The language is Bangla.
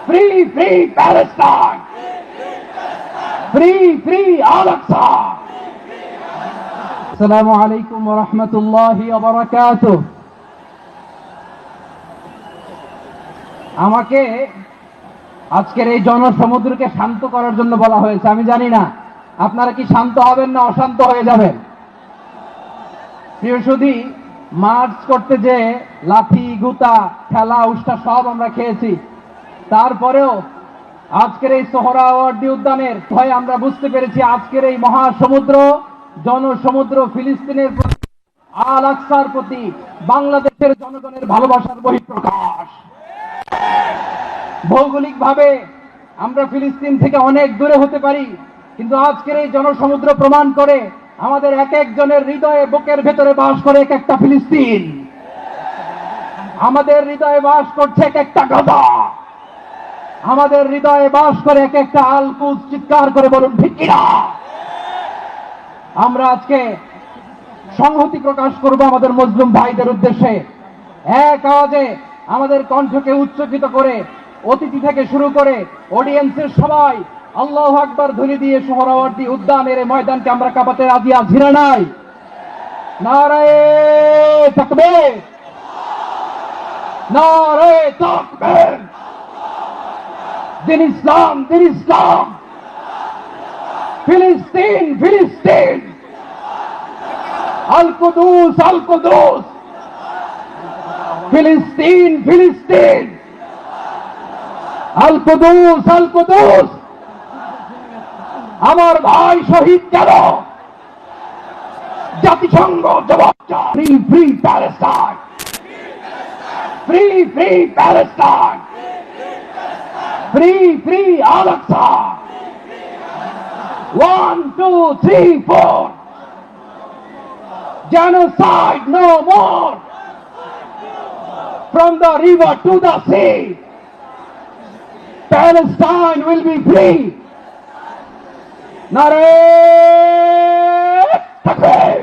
Free, free Palestine! Free, free Al-Aqsa! Assalamu alaikum wa rahmatullahi wa barakatuh. আমাকে আজকের এই জনসমুদ্রকে শান্ত করার জন্য বলা হয়েছে। আমি জানি না আপনারা কি শান্ত হবেন না অশান্ত হয়ে যাবেন। প্রিয় সুধী, মার্চ করতে যে লাঠি গুতা ঠেলা উষ্টা সব আমরা খেয়েছি, তারপরেও আজকের এই সোহরাওয়ার্দী উদ্যানের ভয়ে আমরা বুঝতে পেরেছি আজকের এই মহাসমুদ্র জনসমুদ্র ফিলিস্তিনের প্রতি, আল আকসার প্রতি বাংলাদেশের জনগণের ভালোবাসার বহিঃপ্রকাশ। ভৌগোলিকভাবে আমরা ফিলিস্তিন থেকে অনেক দূরে হতে পারি, কিন্তু আজকের এই জনসমুদ্র প্রমাণ করে আমাদের এক একজনের হৃদয়ে বুকের ভেতরে বাস করে এক একটা ফিলিস্তিন। আমাদের হৃদয়ে বাস করছে এক একটা গাজা, আমাদের হৃদয়ে বাস করে এক একটা আল কুদস। চিৎকার করে বলুন ঠিক কিনা। আমরা আজকে সংহতি প্রকাশ করব আমাদের মুসলিম ভাইদের উদ্দেশ্যে। এক আওয়াজে আমাদের কণ্ঠকে উচ্চকিত করে অতিথি থেকে শুরু করে অডিয়েন্সের সবাই আল্লাহু আকবার ধ্বনি দিয়ে সোহরাওয়ার্দী উদ্যানের এই ময়দানকে আমরা কাঁপাতে রাজি আছি না নাই? নারায়ে তাকবীর, নারায়ে তাকবীর। দিন ইসলাম, দিন ইসলাম। ফিলিস্তিন, ফিলিস্তিন। আল কুদুস, আল কুদুস। ফিলিস্তিন, ফিলিস্তিন। আল কুদুস, আল কুদুস। আমার ভাই শহীদ কেন? জাতিসংঘ জবাব চায়। Free, free Palestine. Free, free Palestine. Free, free Al Aqsa. 1, 2, 3, 4. Genocide no more. From the river to the sea, Palestine will be free. Naare Takbir.